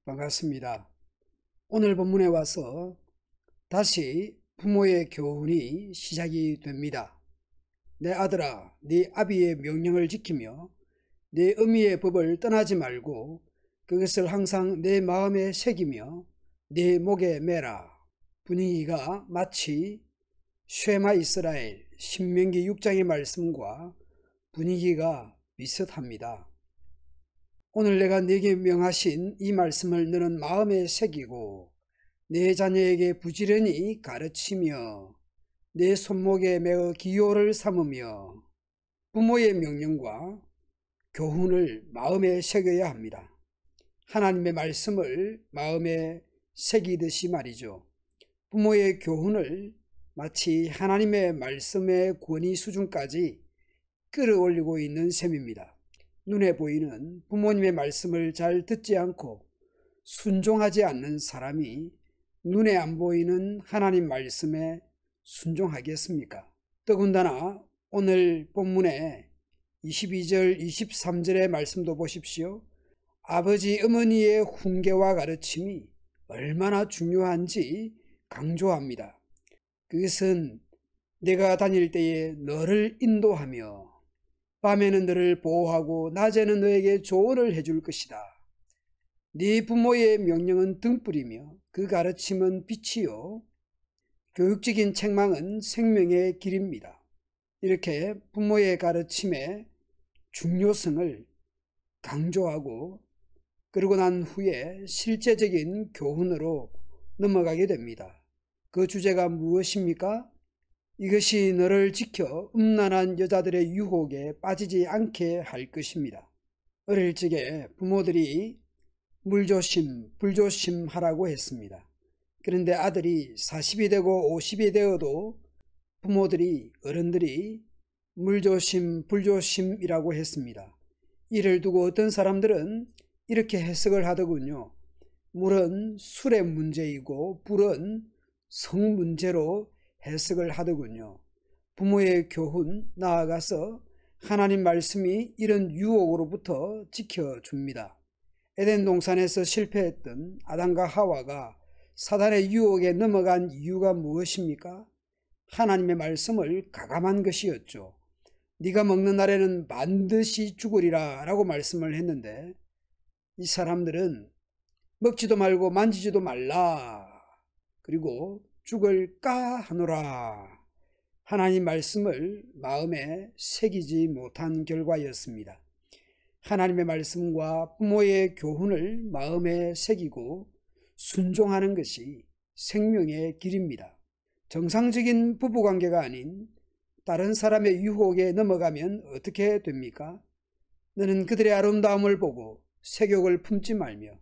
반갑습니다. 오늘 본문에 와서 다시 부모의 교훈이 시작이 됩니다. 내 아들아, 네 아비의 명령을 지키며 네 어미의 법을 떠나지 말고 그것을 항상 내 마음에 새기며 네 목에 매라. 분위기가 마치 쉐마 이스라엘 신명기 6장의 말씀과 분위기가 비슷합니다. 오늘 내가 네게 명하신 이 말씀을 너는 마음에 새기고 내 자녀에게 부지런히 가르치며 내 손목에 매어 기호를 삼으며 부모의 명령과 교훈을 마음에 새겨야 합니다. 하나님의 말씀을 마음에 새기듯이 말이죠. 부모의 교훈을 마치 하나님의 말씀의 권위 수준까지 끌어올리고 있는 셈입니다. 눈에 보이는 부모님의 말씀을 잘 듣지 않고 순종하지 않는 사람이 눈에 안 보이는 하나님 말씀에 순종하겠습니까? 더군다나 오늘 본문의 22절 23절의 말씀도 보십시오. 아버지 어머니의 훈계와 가르침이 얼마나 중요한지 강조합니다. 그것은 내가 다닐 때에 너를 인도하며 밤에는 너를 보호하고 낮에는 너에게 조언을 해줄 것이다. 네 부모의 명령은 등불이며 그 가르침은 빛이요 교육적인 책망은 생명의 길입니다. 이렇게 부모의 가르침의 중요성을 강조하고 그러고 난 후에 실제적인 교훈으로 넘어가게 됩니다. 그 주제가 무엇입니까? 이것이 너를 지켜 음란한 여자들의 유혹에 빠지지 않게 할 것입니다. 어릴 적에 부모들이 물조심, 불조심 하라고 했습니다. 그런데 아들이 40이 되고 50이 되어도 부모들이, 어른들이 물조심, 불조심이라고 했습니다. 이를 두고 어떤 사람들은 이렇게 해석을 하더군요. 물은 술의 문제이고 불은 성 문제로 해석을 하더군요. 부모의 교훈, 나아가서 하나님 말씀이 이런 유혹으로부터 지켜줍니다. 에덴 동산에서 실패했던 아담과 하와가 사단의 유혹에 넘어간 이유가 무엇입니까? 하나님의 말씀을 가감한 것이었죠. 네가 먹는 날에는 반드시 죽으리라 라고 말씀을 했는데 이 사람들은 먹지도 말고 만지지도 말라. 그리고 죽을까 하노라. 하나님 말씀을 마음에 새기지 못한 결과였습니다. 하나님의 말씀과 부모의 교훈을 마음에 새기고 순종하는 것이 생명의 길입니다. 정상적인 부부관계가 아닌 다른 사람의 유혹에 넘어가면 어떻게 됩니까? 너는 그들의 아름다움을 보고 색욕을 품지 말며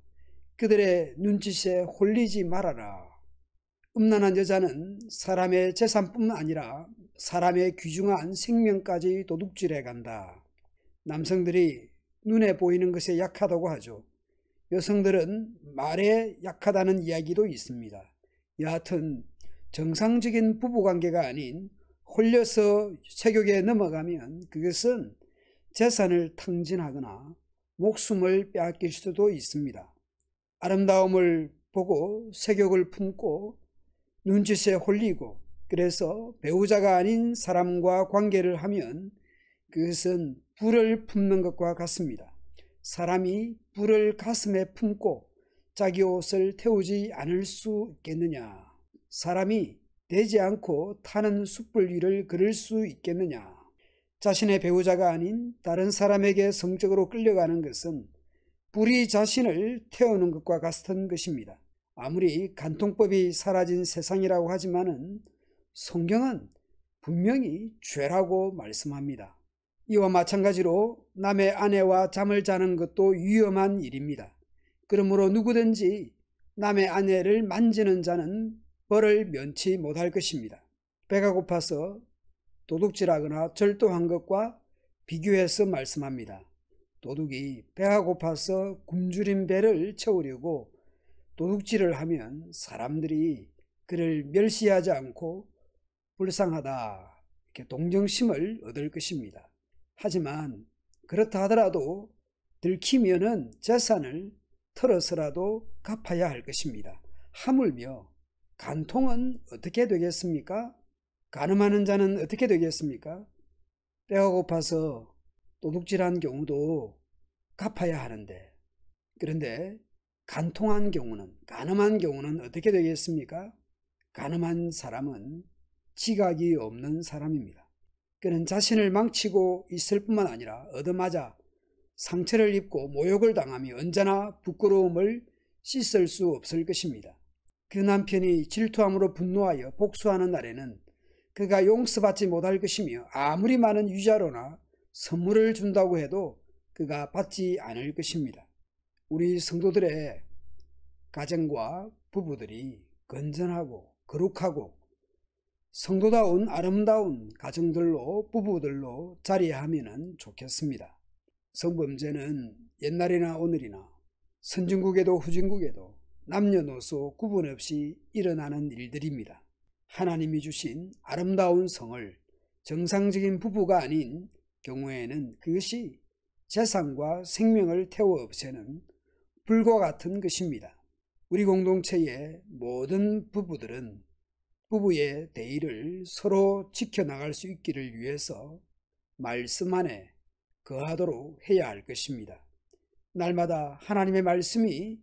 그들의 눈짓에 홀리지 말아라. 음란한 여자는 사람의 재산뿐만 아니라 사람의 귀중한 생명까지 도둑질해 간다. 남성들이 눈에 보이는 것에 약하다고 하죠. 여성들은 말에 약하다는 이야기도 있습니다. 여하튼 정상적인 부부관계가 아닌 홀려서 색욕에 넘어가면 그것은 재산을 탕진하거나 목숨을 빼앗길 수도 있습니다. 아름다움을 보고 색욕을 품고 눈짓에 홀리고 그래서 배우자가 아닌 사람과 관계를 하면 그것은 불을 품는 것과 같습니다. 사람이 불을 가슴에 품고 자기 옷을 태우지 않을 수 있겠느냐? 사람이 되지 않고 타는 숯불 위를 걸을 수 있겠느냐? 자신의 배우자가 아닌 다른 사람에게 성적으로 끌려가는 것은 불이 자신을 태우는 것과 같은 것입니다. 아무리 간통법이 사라진 세상이라고 하지만은 성경은 분명히 죄라고 말씀합니다. 이와 마찬가지로 남의 아내와 잠을 자는 것도 위험한 일입니다. 그러므로 누구든지 남의 아내를 만지는 자는 벌을 면치 못할 것입니다. 배가 고파서 도둑질하거나 절도한 것과 비교해서 말씀합니다. 도둑이 배가 고파서 굶주린 배를 채우려고 도둑질을 하면 사람들이 그를 멸시하지 않고 불쌍하다 이렇게 동정심을 얻을 것입니다. 하지만 그렇다 하더라도 들키면은 재산을 털어서라도 갚아야 할 것입니다. 하물며 간통은 어떻게 되겠습니까? 간음하는 자는 어떻게 되겠습니까? 배가 고파서 도둑질한 경우도 갚아야 하는데, 그런데 간통한 경우는, 간음한 경우는 어떻게 되겠습니까? 간음한 사람은 지각이 없는 사람입니다. 그는 자신을 망치고 있을 뿐만 아니라 얻어맞아 상처를 입고 모욕을 당하며 언제나 부끄러움을 씻을 수 없을 것입니다. 그 남편이 질투함으로 분노하여 복수하는 날에는 그가 용서받지 못할 것이며 아무리 많은 위자료나 선물을 준다고 해도 그가 받지 않을 것입니다. 우리 성도들의 가정과 부부들이 건전하고 거룩하고 성도다운 아름다운 가정들로 부부들로 자리하면 좋겠습니다. 성범죄는 옛날이나 오늘이나 선진국에도 후진국에도 남녀노소 구분 없이 일어나는 일들입니다. 하나님이 주신 아름다운 성을 정상적인 부부가 아닌 경우에는 그것이 재산과 생명을 태워 없애는 불과 같은 것입니다. 우리 공동체의 모든 부부들은 부부의 대의를 서로 지켜나갈 수 있기를 위해서 말씀 안에 거하도록 해야 할 것입니다. 날마다 하나님의 말씀이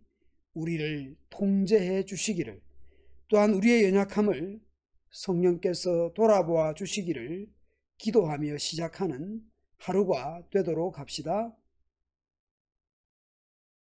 우리를 통제해 주시기를, 또한 우리의 연약함을 성령께서 돌아보아 주시기를 기도하며 시작하는 하루가 되도록 합시다.